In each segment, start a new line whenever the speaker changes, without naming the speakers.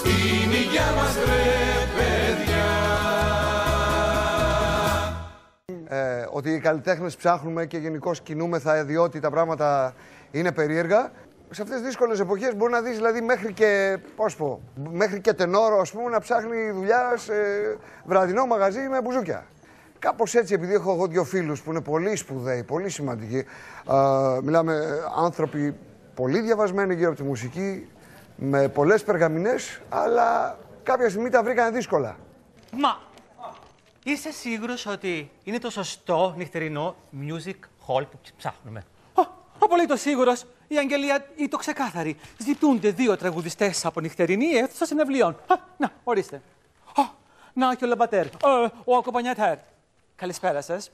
στην υγειά μας ρε παιδιά.
Ότι οι καλλιτέχνες ψάχνουμε και γενικώς κινούμεθα διότι τα πράγματα είναι περίεργα. Σε αυτές τις δύσκολες εποχές μπορεί να δεις δηλαδή μέχρι και τενόρο ας πούμε, να ψάχνει δουλειά σε βραδινό μαγαζί με μπουζούκια. Κάπως έτσι, επειδή έχω εγώ δύο φίλους που είναι πολύ σπουδαίοι, πολύ σημαντικοί, μιλάμε άνθρωποι πολύ διαβασμένοι γύρω από τη μουσική, με πολλές περγαμηνές, αλλά κάποια στιγμή τα βρήκανε δύσκολα.
Μα, είσαι σίγουρος ότι είναι το σωστό νυχτερινό music hall που ψάχνουμε?
Απολύτως σίγουρος. Η Αγγελία ή το ξεκάθαρη. Ζητούνται 2 τραγουδιστές από νυχτερινή αίθουσα συνευλίων. Να, ορίστε. Να και ο Λαμπατέρ. Ο Ακομπανιατέρ. Καλησπέρα σας.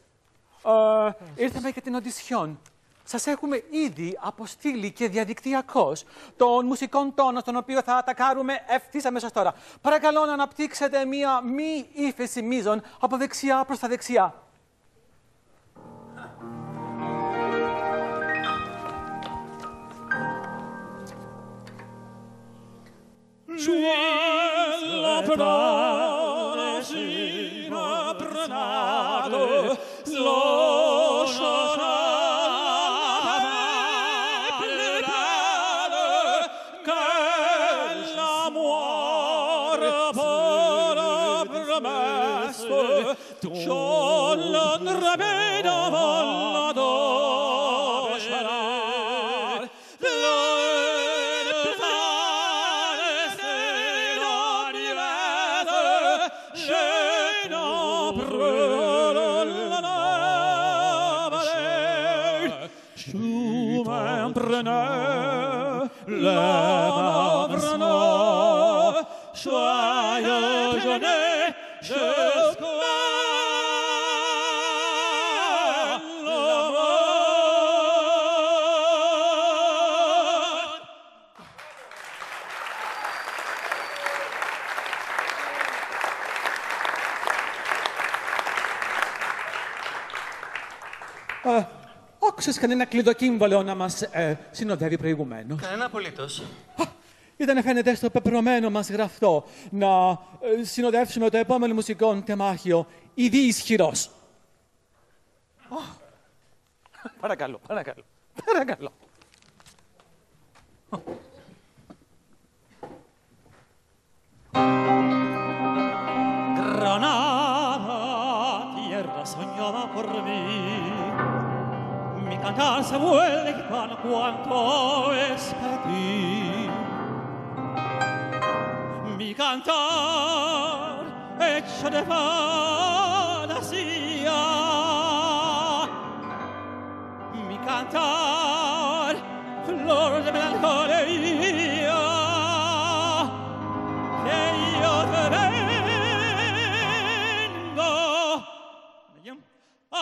Ήρθαμε για την οντισιόν. Σας έχουμε ήδη αποστείλει και διαδικτυακώς τον μουσικών τόνο, τον οποίο θα ατακάρουμε ευθύς αμέσως τώρα. Παρακαλώ να αναπτύξετε μία μη ύφεση μείζων από δεξιά προς τα δεξιά. Άκουσες κανένα κλειδοκύμβαλο να μας συνοδεύει προηγουμένως?
Κανένα απολύτως.
Ήταν φαίνεται στο πεπρωμένο μας γραφτό να συνοδεύσουμε το επόμενο μουσικό τεμάχιο ήδη ισχυρός. Παρακαλώ.
Granada, tierra soñada por mí, mi cantar se vuelve gitano cuanto es para ti. Mi cantar hecho de fantasía, mi cantar flor de melancolía, que yo te vengo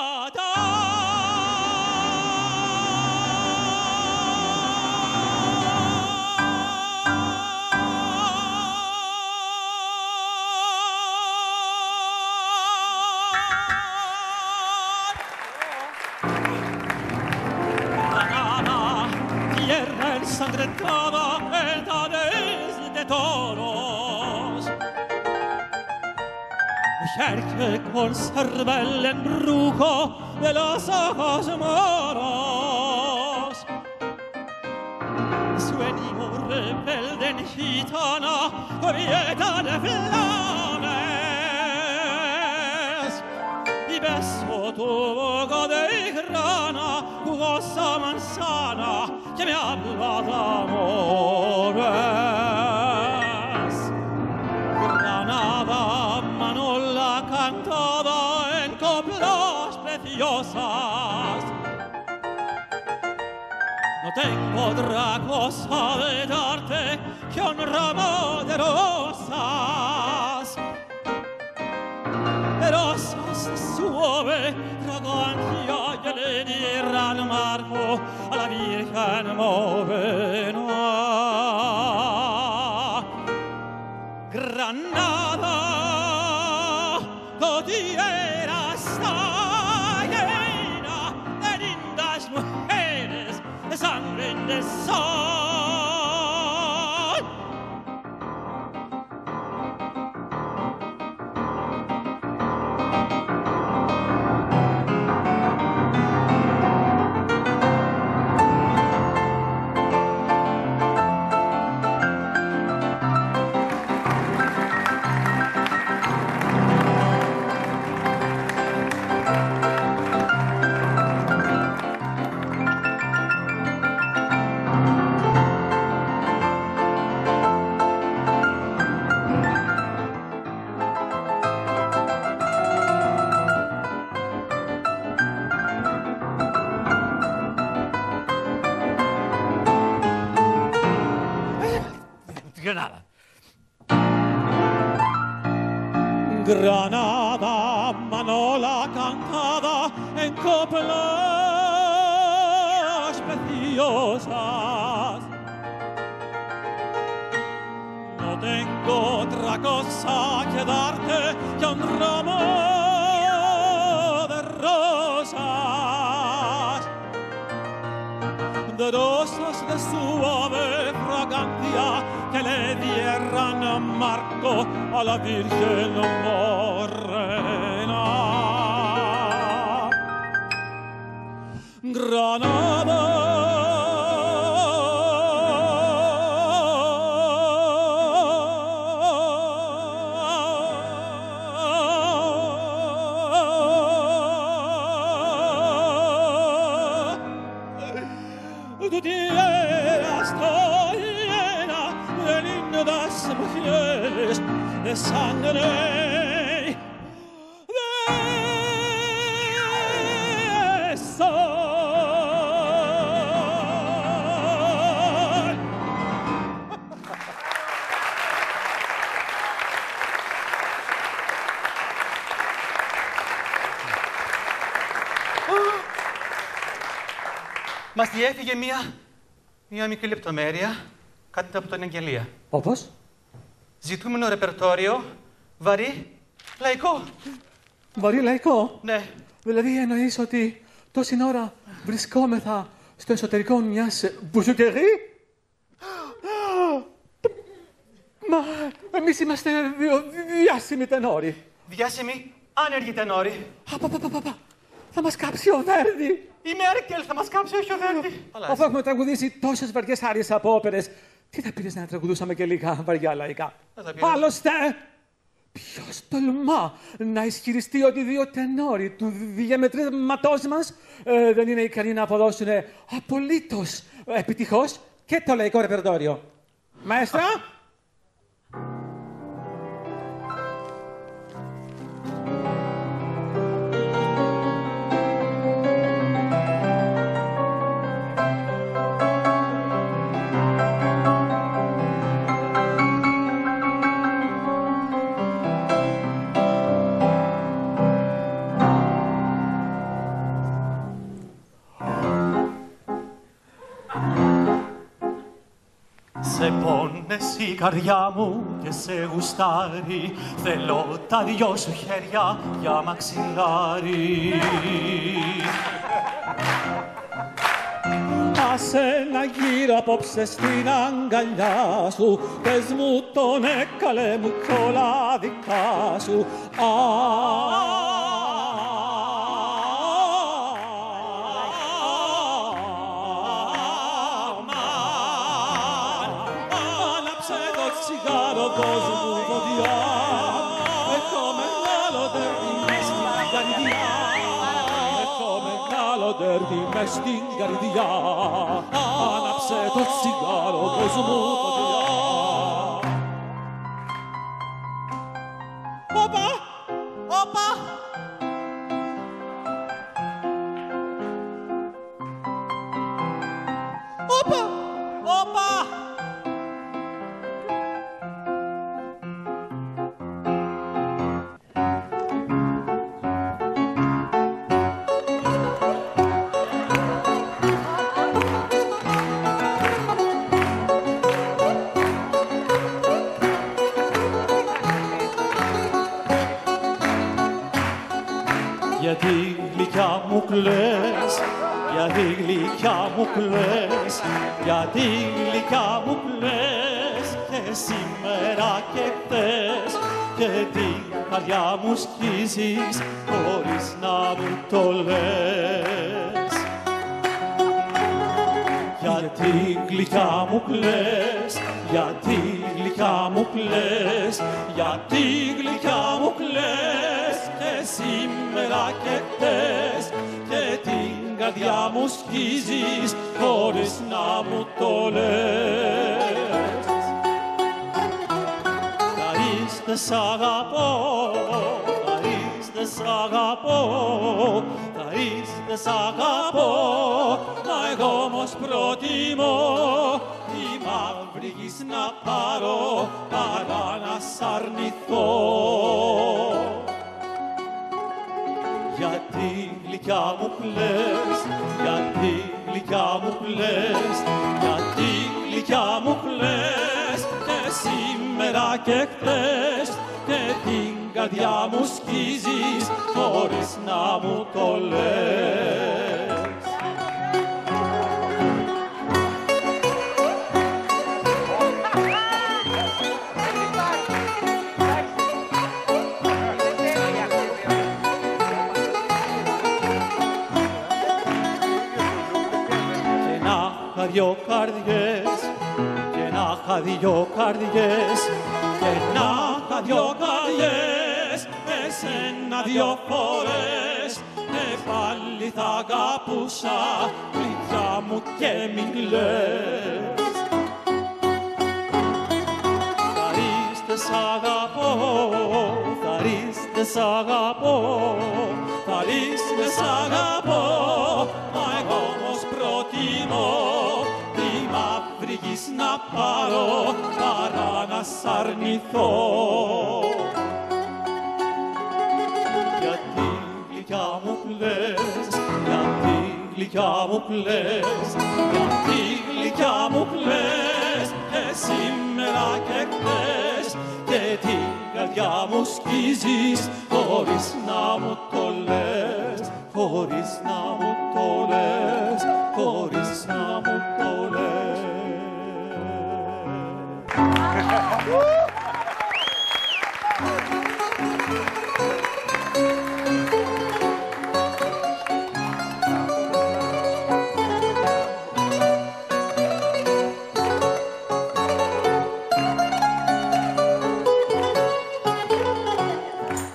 a dar. Ensangrentada verdades de toros, mujer que conserva el embrujo de los ojos moros, sueño rebelde en gitana cubierta de flores, y beso tu boca de grana, jugosa manzana que me habla de amores. Granada, manola cantada en coplas preciosas, no tengo otra cosa de darte que un ramo de rosas, rosas suave, fragancia que le diera al marco a la Virgen Morena. Granada, tu tierra está llena de lindas mujeres, de sangre y de sol. Granada, Manola cantada en coplas preciosas. No tengo otra cosa que darte que un ramo de rosas de suave fragancia que le dieran marco a la Virgen morena. Granada, tu tierra está llena del himno de las mujeres, de sangre, de sol.
Μας διέφυγε μία μικρή λεπτομέρεια, κάτι από την Αγγελία.
Όπως?
Ζητούμενο ρεπερτόριο, βαρύ, λαϊκό.
Βαρύ λαϊκό.
Ναι.
Δηλαδή εννοείς ότι τόση ώρα βρισκόμεθα στο εσωτερικό μιας μπουζουκερί? Μα εμείς είμαστε διάσημοι τενόροι.
Διάσημοι, άνεργοι τενόροι.
Θα μας κάψει ο Βέρντι.
Η Μέρκελ θα μας κάψει, όχι ο Βέρντι.
Αφού έχουμε τραγουδήσει τόσες βαριές άριες από όπερες, τι θα πήρες να τραγουδούσαμε και λίγα βαριά λαϊκά? Άλλωστε, ποιος τολμά να ισχυριστεί ότι δύο τενόροι του διαμετρήματός μας δεν είναι ικανοί να αποδώσουν απολύτως επιτυχώς και το λαϊκό ρεπερτόριο. Μαέστρα!
Σε πόνες η καρδιά μου και σε γουστάρει, θέλω τα δυο σου χέρια για μαξιλάρι. Άσε να γύρω απόψε στην αγκαλιά σου, πες μου τον έκαλε μου κι όλα δικά σου. Δώσ' μου φωτιά, έχω μεγάλο τέρτη μες στην καρδιά. Έχω μεγάλο τέρτη μες στην καρδιά. Άναψε το τσιγάρο, δώσ' μου φωτιά. Όπα, όπα. Όπα, όπα. Γιατί γλυκιά μου κλαις, γιατί γλυκιά μου κλαις, γιατί γλυκιά μου κλαις και σήμερα και χτες και την καρδιά μου σκίζεις χωρίς να μου το λες. Γιατί γλυκιά μου κλαις, γιατί γλυκιά μου κλαις, γιατί γλυκιά μου κλαις και σήμερα και χτες και την καρδιά μου σκίζεις χωρίς να μου το λες. Χαρίστε σ' αγαπώ, χαρίστε σ' αγαπώ, χαρίστε σ' αγαπώ, μα εγώ όμως προτιμώ τη μαύρη γης να πάρω παρά να σ' αρνηθώ. και χθες και την καρδιά μου σκίζεις χωρίς να μου το λες. Και να είχα δυο καρδιές, και να είχα δυο καρδιές, και να είχα δυο καρδιές, εσένα δυο φορές, πάλι θα αγαπούσα, γλυκιά μου και μην κλαις. Θαρίστε σ' αγαπώ, θαρίστε σ' αγαπώ, θαρίστε σ' αγαπώ, μα εγώ όμως προτιμώ τη μαύρη γης να πάρω παρά να σ' αρνηθώ. Γιατί γλυκιά μου κλαις, γιατί γλυκιά μου κλαις, γιατί γλυκιά μου κλαις, σήμερα και χθες και την καρδιά μου σκίζεις χωρίς να μου το λες, χωρίς να μου το λες, χωρίς να μου το λες.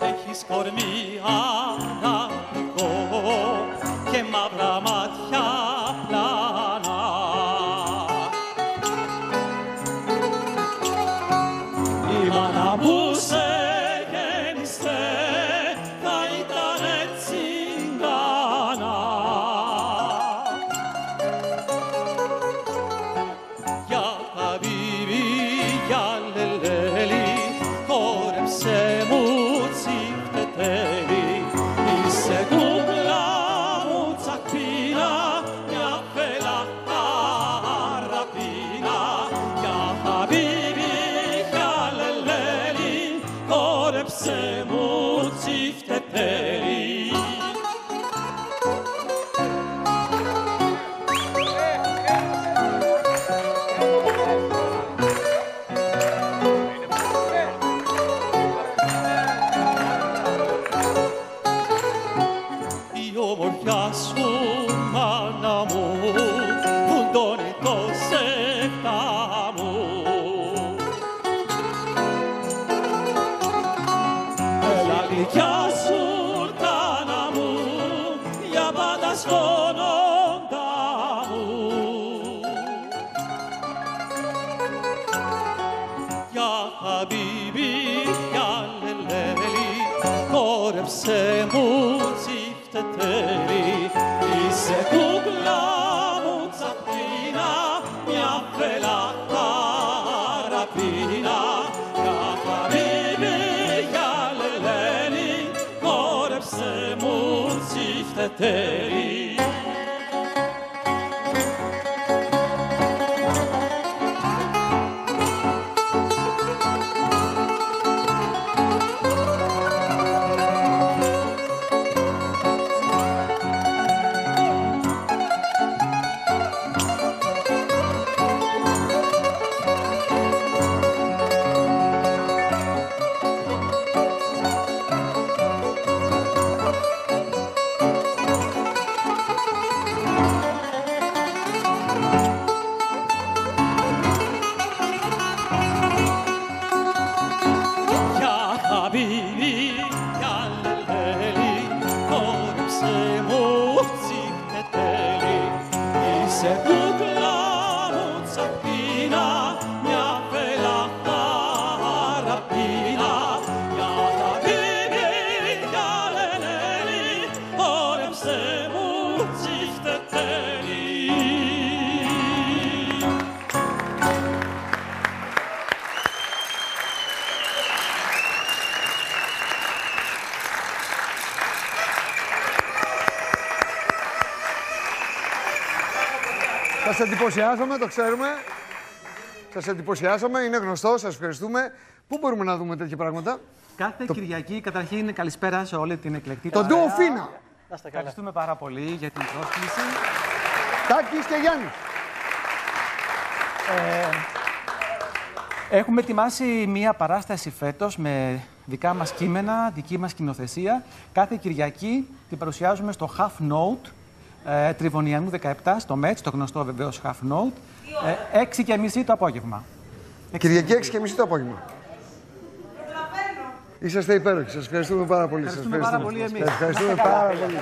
Έχεις κορμί αναπτικό και μαύρα μάτια πλάνα. Η μάνα που σε γέννησε θα ήτανε τσιγκάνα. Για χαβίβι, για λελέλη, χόρεψε μου τσιφτετέλη. Είσαι κούκλα μου τσακπίνα, μια φέλα αραπίνα. Για χαβίβι, για λελέλη, χόρεψε μου τσιφτετέλη. Η ομορφιά σου, μάνα μου, φουντώνει το σεφτά μου. Έλα γλυκιά σου, ουρτάνα μου, για πάντα σκόνοντα μου. Για χαμπίμπι, για λελέλη, χόρεψε μου τσιφτετέλη. Είσαι κούκλα μου τσαπίνα, μια φέλα αραπίνα. Για χαμπίμπι, για λελέλη, χόρεψε μου τσιφτετέλη.
Σας εντυπωσιάσαμε, το ξέρουμε. Σας εντυπωσιάσαμε, είναι γνωστό, σας ευχαριστούμε. Πού μπορούμε να δούμε τέτοια πράγματα?
Κάθε Κυριακή, καταρχήν, καλησπέρα σε όλη την εκλεκτή
Το ντουο Φίνα.
Ευχαριστούμε πάρα πολύ για την πρόσκληση.
Τάκης και Γιάννης.
Έχουμε ετοιμάσει μία παράσταση φέτος με δικά μας κείμενα, δική μας σκηνοθεσία. Κάθε Κυριακή την παρουσιάζουμε στο Half Note, Τριβωνιανού 17, στο ΜΕΤΣ, το γνωστό βεβαίως Half Note, 6:30 το απόγευμα.
Κυριακή 6:30 το απόγευμα. Είσαστε υπέροχοι. Σας ευχαριστούμε πάρα πολύ.
Ευχαριστούμε πάρα πολύ εμείς.
Ευχαριστούμε πάρα πολύ.